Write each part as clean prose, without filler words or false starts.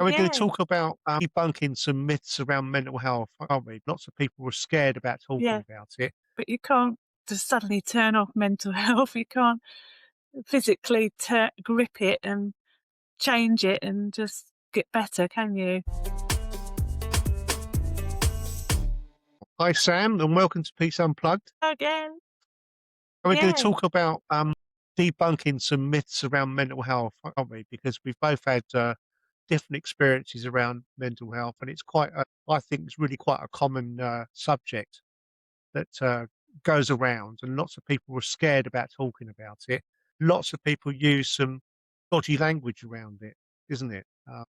And we're going to Yeah, talk about debunking some myths around mental health, aren't we? Lots of people are scared about yeah. talking about it. But you can't just suddenly turn off mental health. You can't physically grip it and change it and just get better, can you? Hi, Sam, and welcome to Peace Unplugged. Again, And we're going to yeah, talk about debunking some myths around mental health, aren't we? Because we've both had different experiences around mental health, and it's I think it's really quite a common subject that goes around, and lots of people are scared about talking about it. Lots of people use some dodgy language around it, isn't it?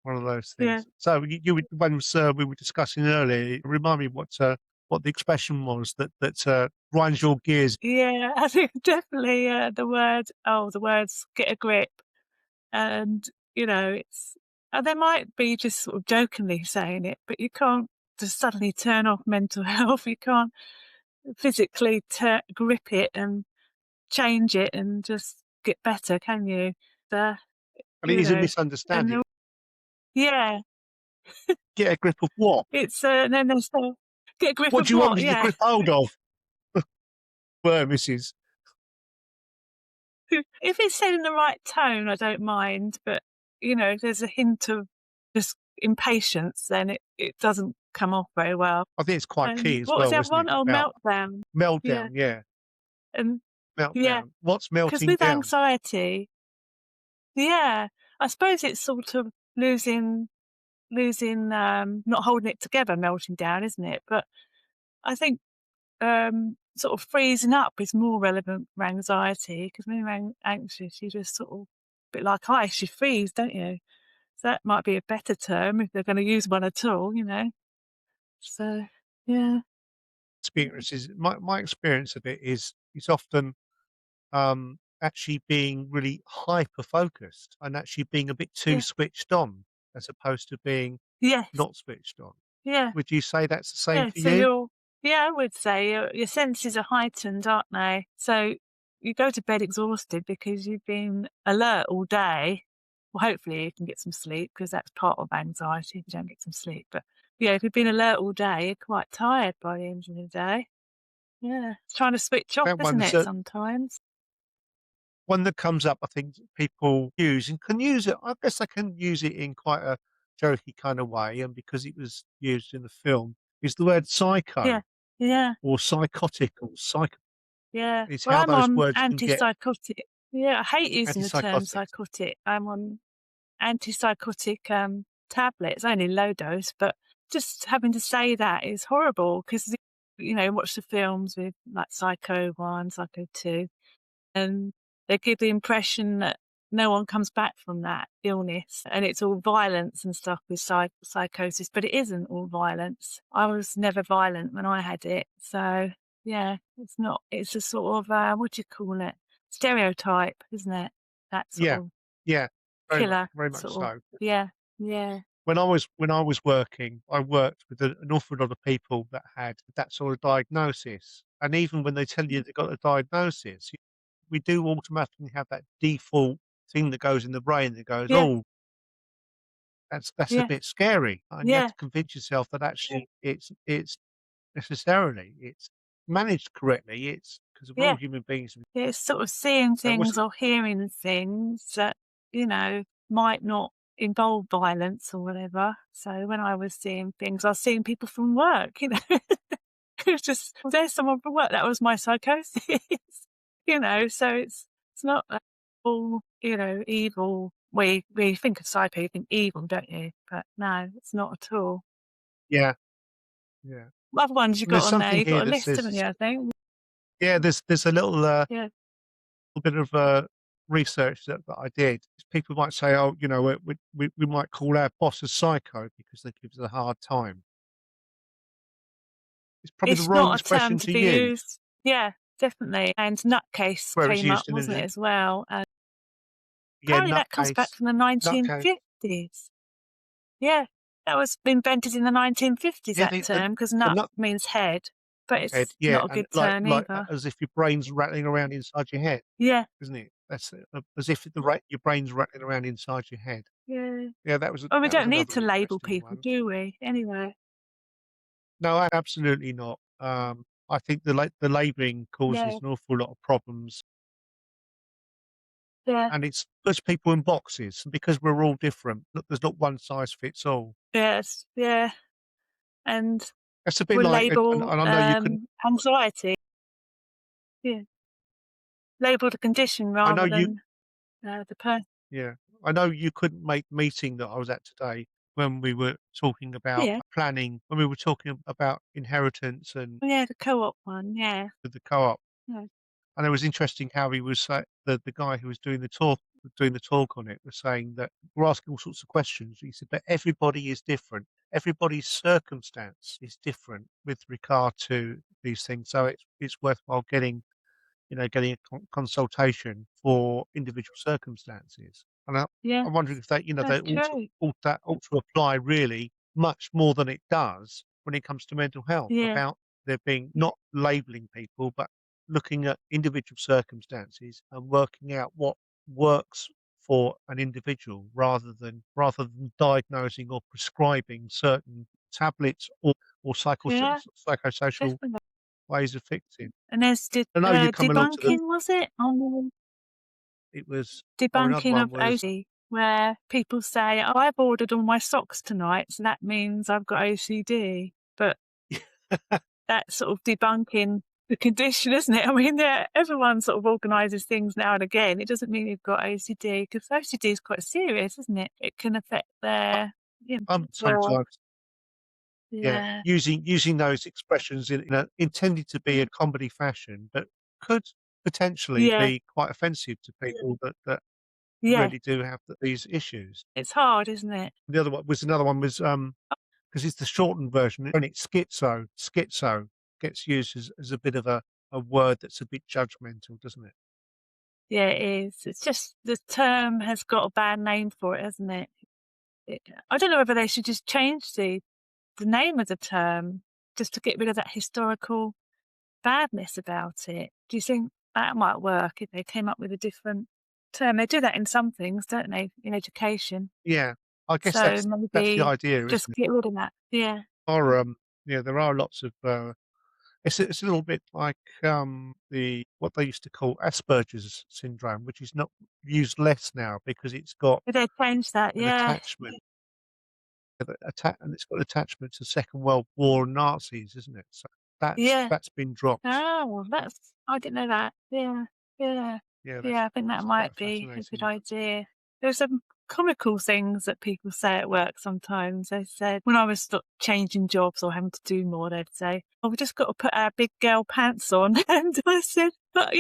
One of those yeah. things. So once we were discussing earlier, remind me what the expression was that grinds your gears. Yeah, I think definitely the words get a grip. And, it's, they might be just sort of jokingly saying it, but you can't just suddenly turn off mental health. You can't physically grip it and change it and just get better, can you? The, And it is a and misunderstanding. yeah, Get a grip of what? it's, and then there's get a grip What of do you want what? me to Yeah. grip hold of? Were Mrs. If it's said in the right tone, I don't mind, but if there's a hint of just impatience, then it doesn't come off very well. I think it's quite And key as what was the well, other isn't one? it? Oh, About meltdown. Yeah, meltdown, yeah, and yeah, meltdown. What's because melting with down? anxiety, yeah, I suppose it's sort of losing, not holding it together, melting down, isn't it? But I think sort of freezing up is more relevant for anxiety because when you're anxious, you just sort of a bit like ice, you freeze, don't you? So that might be a better term if they're going to use one at all. So yeah, Experiences. My experience of it is it's often actually being really hyper focused and actually being a bit too yeah, switched on as opposed to being yes, not switched on. yeah. Would you say that's the same Yeah, for so you? I would say your senses are heightened, aren't they? So you go to bed exhausted because you've been alert all day. Well, hopefully you can get some sleep because that's part of anxiety if you don't get some sleep. But yeah, if you've been alert all day, you're quite tired by the end of the day. Yeah, it's trying to switch off, That isn't one's it? Sometimes. one that comes up. I think people use and can use it. I guess I can use it in quite a jokey kind of way, and because it was used in the film, is the word psycho Yeah, yeah, or psychotic or psych. yeah. It's Well, how I'm those on words can get antipsychotic. Yeah, I hate using the term antipsychotics. psychotic. I'm on antipsychotic tablets, only low dose, but just having to say that is horrible because watch the films with like Psycho 1, Psycho 2, and they give the impression that no one comes back from that illness and it's all violence and stuff with psychosis, but it isn't all violence. I was never violent when I had it, so yeah, it's not. It's a sort of what do you call it? Stereotype, isn't it? That sort Yeah, of yeah, killer very much sort of, so. yeah, yeah, When I was working, I worked with an awful lot of people that had that sort of diagnosis, and even when they tell you they got a diagnosis, we do automatically have that default thing that goes in the brain that goes, yeah, "Oh, that's a yeah, bit scary," and you have yeah, to convince yourself that actually it's necessarily it's managed correctly. It's because we're all yeah. human beings. Yeah, it's sort of seeing That was things or hearing things that, might not involve violence or whatever. So when I was seeing things, I was seeing people from work. It was just, there's someone from work. That was my psychosis, so it's not all, evil. We think of psycho, you think evil, don't you? But no, it's not at all. yeah, yeah. Other ones you've And there's got on there, something you've here got a that list, haven't says, you, I think? yeah, there's a Yeah, bit of research that I did. People might say, "Oh, we might call our boss a psycho because they give us a hard time." It's probably the it's wrong not a term expression to to be use used. Yeah, definitely. And nutcase where it's came up, used in wasn't it, a as well? And yeah, apparently that comes back nutcase, from the nutcase. 1950s. Yeah, that was invented in the 1950s, Yeah, that term, because the nut nut means head, but head, it's yeah, not a and good term like either. as if your brain's rattling around inside your head, Yeah, isn't it? That's as if your brain's rattling around inside your head. yeah. Yeah, Oh, we that was don't need another to label interesting people, one. do we? Anyway. No, absolutely not. I think the labelling Yeah, causes an awful lot of problems, yeah, and it's puts people in boxes because we're all different. Look, there's not one size fits all. yes, yeah, and It's a bit we'll like, label, and I know you can. anxiety, yeah, label the condition I know rather you. than, the person. Yeah, I know you couldn't make the meeting that I was at today when we were talking about Yeah, planning. When we were talking about inheritance and yeah, the co-op one, yeah, the co-op. yeah, And it was interesting how he was the guy who was doing the talk on it was saying that we're asking all sorts of questions. He said, but everybody is different. Everybody's circumstance is different with regard to these things. So it's worthwhile getting a consultation for individual circumstances. And yeah, I'm wondering if that, that's true. that ought to apply really much more than it does when it comes to mental health, Yeah, about there being not labeling people, but looking at individual circumstances and working out what works for an individual rather than diagnosing or prescribing certain tablets or yeah, psychosocial definitely. ways of fixing. And there's I know you're coming on to the debunking, was it? it was another Debunking one of was OCD, where people say, "Oh, I've ordered all my socks tonight, so that means I've got OCD." But that's sort of debunking the condition, isn't it? I mean, yeah, everyone sort of organises things now and again. It doesn't mean you've got OCD, because OCD is quite serious, isn't it? It can affect their, well, sometimes, yeah, yeah, using those expressions in a intended to be a comedy fashion, but could potentially yeah, be quite offensive to people that yeah. really do have these issues. It's hard, isn't it? The other one was another one was, because it's the shortened version, and it's schizo. Schizo gets used as a bit of a word that's a bit judgmental, doesn't it? Yeah, it is. It's just the term has got a bad name for it, hasn't it? I don't know whether they should just change the name of the term just to get rid of that historical badness about it. Do you think that might work if they came up with a different term? They do that in some things, don't they, in education? Yeah, I guess So that's the maybe idea, just isn't it? get rid of that. Yeah. Yeah, there are lots of, it's a little bit like, what they used to call Asperger's syndrome, which is not used less now because it's got Did they change that? an Yeah. attachment and it's got attachment to Second World War and Nazis, isn't it? So Yeah. that's been dropped. Oh, well, I didn't know that. Yeah. Yeah. Yeah, Yeah, I think that that's might quite be a good fascinating. idea. There's some comical things that people say at work sometimes. They said when I was changing jobs or having to do more, they'd say, "Oh, we just got to put our big girl pants on." And I said, "But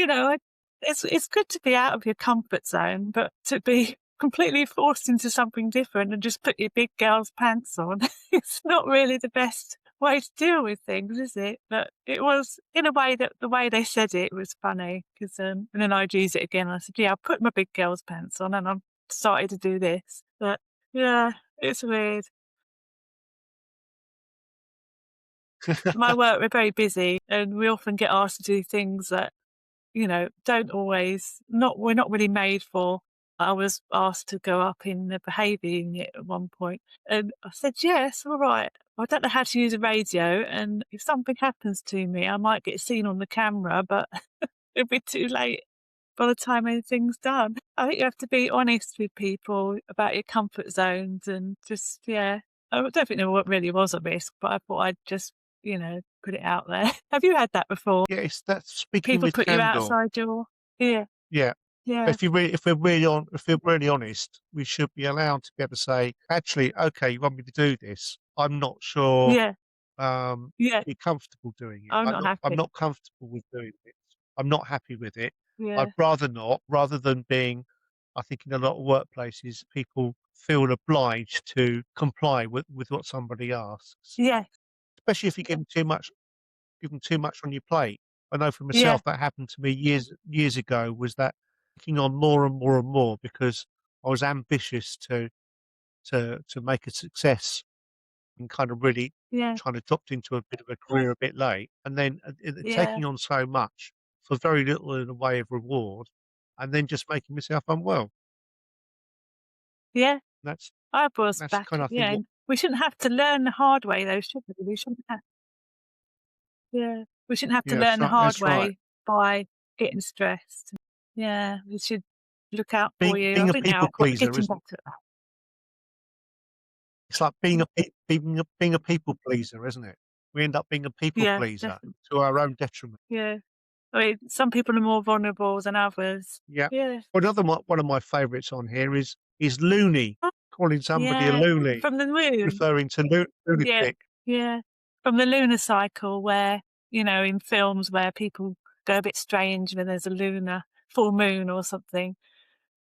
it's good to be out of your comfort zone, but to be completely forced into something different and just put your big girl's pants on, it's not really the best way to deal with things, is it?" But it was in a way that the way they said it was funny, because and then I'd use it again. I said, "Yeah, I put my big girl's pants on, and I'm started to do this." But yeah, it's weird. My work, we're very busy, and we often get asked to do things that don't always not we're not really made for. I was asked to go up in the behaviour unit at one point, and I said, "Yes, all right. I don't know how to use a radio, and if something happens to me, I might get seen on the camera, but it'll be too late by the time anything's done." I think you have to be honest with people about your comfort zones and just, yeah. I don't think there really was a risk, but I thought I'd just, put it out there. Have you had that before? Yeah, it's that's speaking People with put you candor. outside your Yeah, Yeah. yeah, If we're really honest, we should be allowed to be able to say, "Actually, okay, you want me to do this? I'm not sure, yeah, yeah. be comfortable doing it. I'm not I'm happy. not comfortable with doing it. I'm not happy with it. I'd Yeah, rather not," rather than being, I think in a lot of workplaces, people feel obliged to comply with what somebody asks, yeah, especially if you give them too much on your plate. I know for yeah, myself that happened to me years ago, was that taking on more and more and more because I was ambitious to make a success and kind of really yeah, trying to dropped into a bit of a career a bit late, and then, yeah, taking on so much for very little in the way of reward, and then just making myself unwell. Yeah, That's I was that's back. kind of, I think, Yeah, what. and we shouldn't have to learn the hard way, though, should we? We shouldn't have. Yeah, we shouldn't have to Yeah, learn the hard that's right. way by getting stressed. Yeah, we should look out for you. I Being a think now people quite pleaser, getting isn't it? better at that. It's like being a people pleaser, isn't it? We end up being a people Yeah, pleaser definitely. to our own detriment. Yeah. I mean, some people are more vulnerable than others. Yeah. Yeah. Well, one of my favourites on here is loony, Oh, calling somebody a yeah, loony, from the moon. referring to Yeah, lunatic. yeah. From the lunar cycle where, in films where people go a bit strange when there's a lunar full moon or something.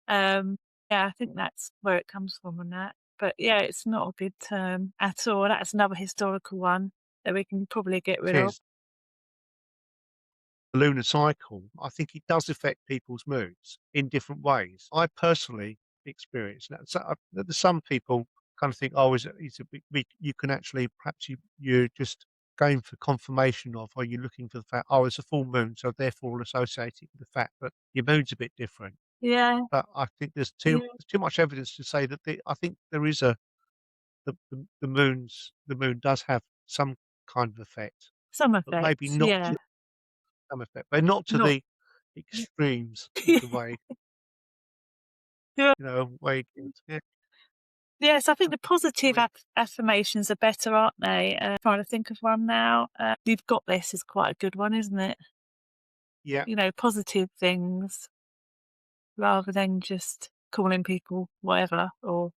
Um, yeah, I think that's where it comes from and that. But yeah, it's not a good term at all. That's another historical one that we can probably get rid of. Says the lunar cycle, I think it does affect people's moods in different ways. I personally experience that. So, there's some people kind of think, oh, is it you can actually, perhaps you're just going for confirmation of, are you looking for the fact, oh, it's a full moon, so therefore we'll associate it with the fact that your mood's a bit different. Yeah, But I think yeah. there's too much evidence to say that I think there is the moon does have some kind of effect, Some but maybe effects, not yeah. to some effect, but not to Not the extremes of yeah. the way, way it is. Yeah. Yes, I think the I positive mean, affirmations are better, aren't they? Trying to think of one now. You've got this is quite a good one, isn't it? yeah, Positive things rather than just calling people whatever or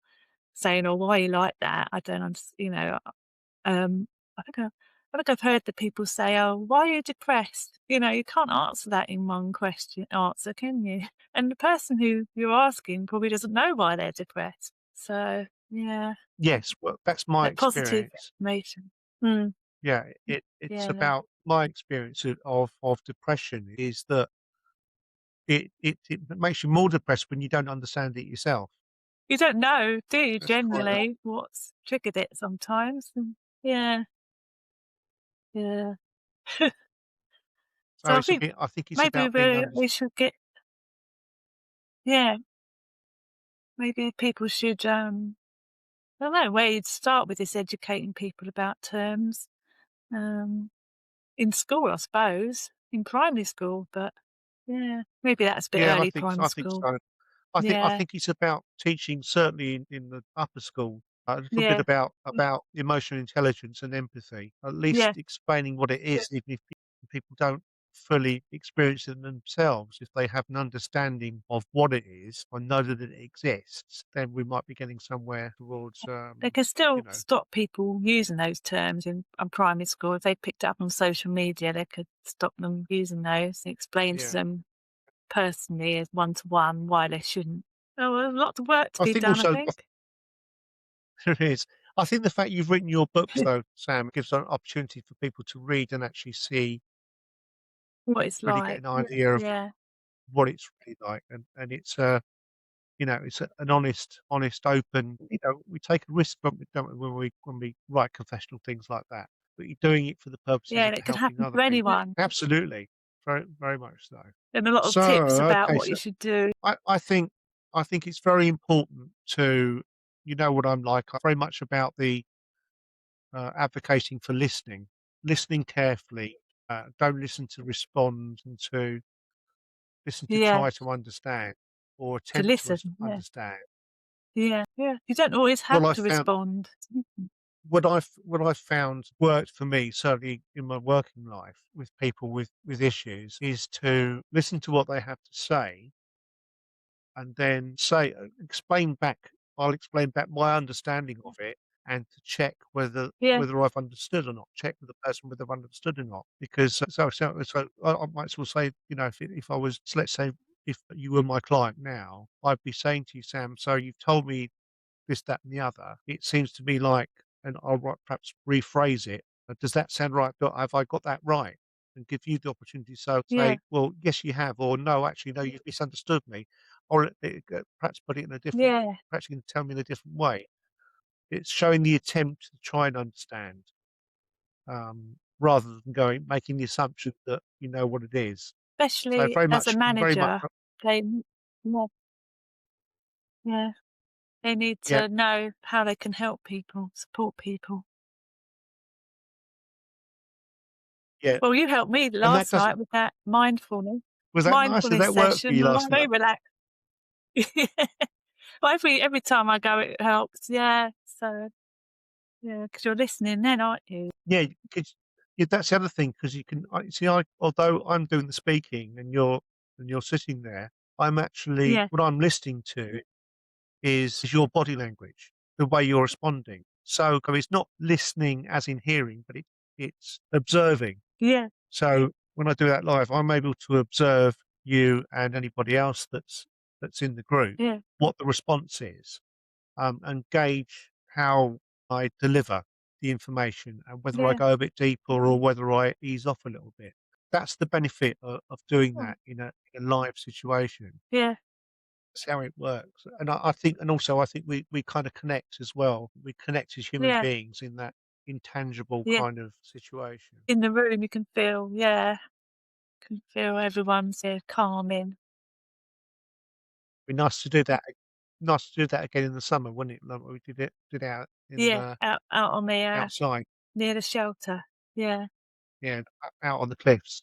saying, "Oh, why are you like that?" I don't understand. Um, I think I've heard the people say, "Oh, why are you depressed?" You can't answer that in one question answer, can you? And the person who you're asking probably doesn't know why they're depressed. So yeah, yes, well, that's my that positive experience. information. Mm, Yeah, it's yeah, about my experience of depression is that it makes you more depressed when you don't understand it yourself. you don't know, do you? That's quite a Generally, what's triggered it sometimes? And yeah, yeah. so So I it's a think bit I think it's maybe about being we should get yeah. Maybe people should I don't know where you'd start with this educating people about terms. Um, in school, I suppose, in primary school, but yeah, maybe that's a bit yeah, early primary I think school. so. I Yeah, think it's about teaching, certainly in the upper school, a little bit yeah, about emotional intelligence and empathy, at yeah. least explaining what it is, even if people don't fully experience it themselves. If they have an understanding of what it is or know that it exists, then we might be getting somewhere towards, They can you still know, stop people using those terms in primary school. If they picked it up on social media, they could stop them using those and explain to yeah. them personally as one to one why they shouldn't. Oh, well, there's lots of work to I be think done, I also think. there is. I think the fact you've written your books, though, Sam, gives an opportunity for people to read and actually see, What it's really get like. an idea of Yeah, what it's really like, and it's it's an honest, open. We take a risk, don't we, when we write confessional things like that. But you're doing it for the purposes yeah, of and it could helping happen other to people. anyone. Absolutely, very very much so. And a lot of So tips about okay, what you so should do. I I think I think it's very important to, you know what I'm like. I'm very much about the advocating for listening carefully. Don't listen to respond, and to listen to Yeah, try to understand or to attempt to listen. Yeah, understand. yeah, yeah. You don't always What have I to found respond. what I've found worked for me, certainly in my working life with people with issues, is to listen to what they have to say and then explain back. I'll explain back my understanding of it, and to check Yeah, whether I've understood or not. Check with the person whether I've understood or not. Because I might as well say, if I was, let's say, if you were my client now, I'd be saying to you, Sam, so you've told me this, that, and the other. It seems to me like, and perhaps rephrase it. Does that sound right? Have I got that right? And give you the opportunity. So yeah, say, well, yes, you have, or no, actually, no, you've misunderstood me, or perhaps put it in a different. yeah. Perhaps you can tell me in a different way. It's showing the attempt to try and understand, rather than making the assumption that you know what it is. So Especially as a very much, manager. They yeah, yeah. They need Yeah, to know how they can help people, support people. yeah, Well, you helped me and that last doesn't night with that was that nice? Did mindfulness that work for session. you I last was very night? relaxed. Well, every time I go, it helps. Yeah. So, yeah, because you're listening then, aren't you? Yeah, 'cause yeah, that's the other thing, 'cause you can I see, I although I'm doing the speaking and you're sitting there, I'm actually Yeah. what I'm listening to is your body language, the way you're responding. So, it's not listening as in hearing, but it's observing. Yeah. So, when I do that live, I'm able to observe you and anybody else that's in the group, Yeah. what the response is, and gauge how I deliver the information and whether I Yeah. go a bit deeper or whether I ease off a little bit. That's the benefit of doing Oh, that in a live situation. yeah. That's how it works. And I think, and also I think we kind of connect as well. We connect as human Yeah. beings in that intangible Yeah. kind of situation. In the room, you can feel, yeah, can feel everyone's, yeah, calming. Be nice to do that. Nice to do that again in the summer, wouldn't it? Like we did out in Yeah. Out on the, outside. near the shelter. Yeah. Yeah, out on the cliffs.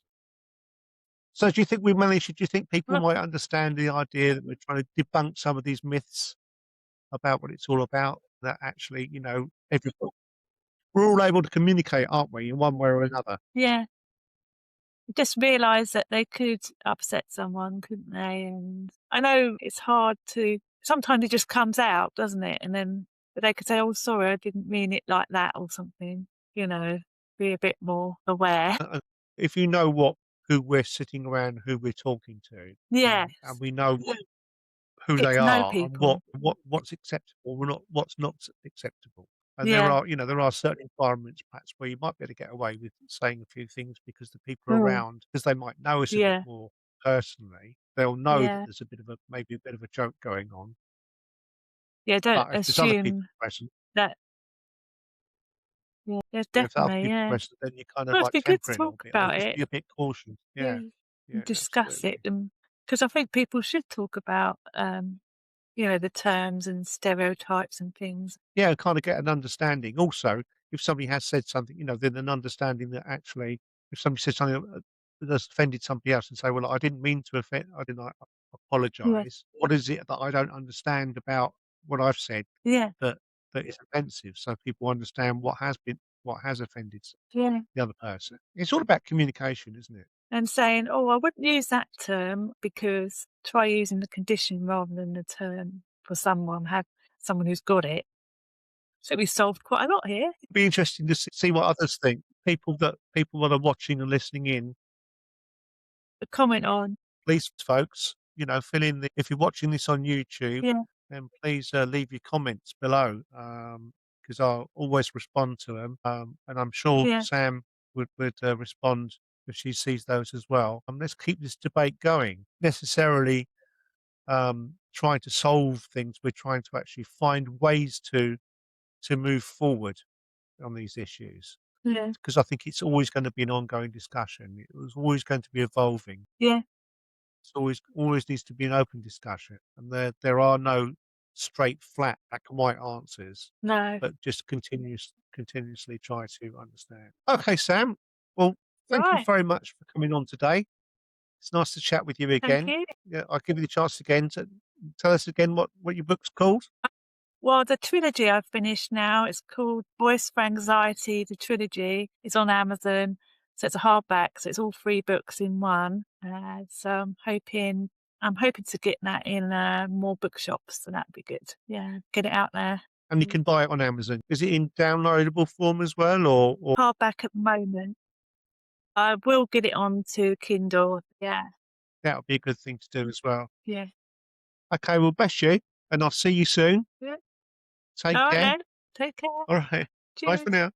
So do you think we managed do you think people Well, might understand the idea that we're trying to debunk some of these myths about what it's all about? That actually, we're all able to communicate, aren't we, in one way or another? yeah. Just realise that they could upset someone, couldn't they? And I know it's hard to sometimes it just comes out, doesn't it? And then but they could say, "Oh, sorry, I didn't mean it like that," or something, you know, be a bit more aware. If you know who we're sitting around, who we're talking to, and Yes. we know who Get they to know are and people. what's acceptable or not what's not acceptable. And Yeah. there are certain environments perhaps where you might be able to get away with saying a few things because the people Mm. around, because they might know us a bit Yeah. more personally, they'll know that Yeah. there's maybe a bit of a joke going on. Yeah, don't But if there's other people assume present, that yeah, yeah, if other definitely, people yeah. present, then you kind of Well, it'd like be good temper to it a little talk bit or about just it. be a bit cautious. Yeah. Yeah. And Yeah, discuss it absolutely. and because I think people should talk about, the terms and stereotypes and things. Yeah, kind of get an understanding. Also, if somebody has said something, then an understanding that actually, if somebody says something that's offended somebody else and say, "Well, I didn't mean to offend, I didn't, I Yeah. apologise. What is it that I don't understand about what I've said Yeah. that that is offensive?" So people understand what has offended Yeah. the other person. It's all about communication, isn't it? And saying, "Oh, I wouldn't use that term because" try using the condition rather than the term for someone who's got it. So we solved quite a lot here. It'd be interesting to see what others think. People that are watching and listening in. The comment on Please, folks, fill in if you're watching this on YouTube, yeah, then please leave your comments below, because I'll always respond to them. And I'm sure yeah, Sam would respond if she sees those as well. Let's keep this debate going. Necessarily trying to solve things. We're trying to actually find ways to move forward on these issues yeah, because I think it's always going to be an ongoing discussion. It was always going to be evolving. yeah, It's always needs to be an open discussion, and there are no straight, flat, black and white answers, no. but just continuously try to understand. Okay, Sam. Well, thank you Right. very much for coming on today. It's nice to chat with you Thank again. you. Yeah, I'll give you the chance again to tell us again what your book's called. Well, the trilogy I've finished now, it's called Voice for Anxiety, the trilogy. It's on Amazon. So it's a hardback, so it's all 3 books in one. So I'm hoping to get that in, more bookshops, so that'd be good. Yeah, get it out there. And you can buy it on Amazon. Is it in downloadable form as well, or Hardback at the moment. I will get it onto Kindle. Yeah, that would be a good thing to do as well? yeah, Okay, well, bless you, and I'll see you soon. yeah. Take Alright care. then. Take care. All right. Bye for Cheers. now.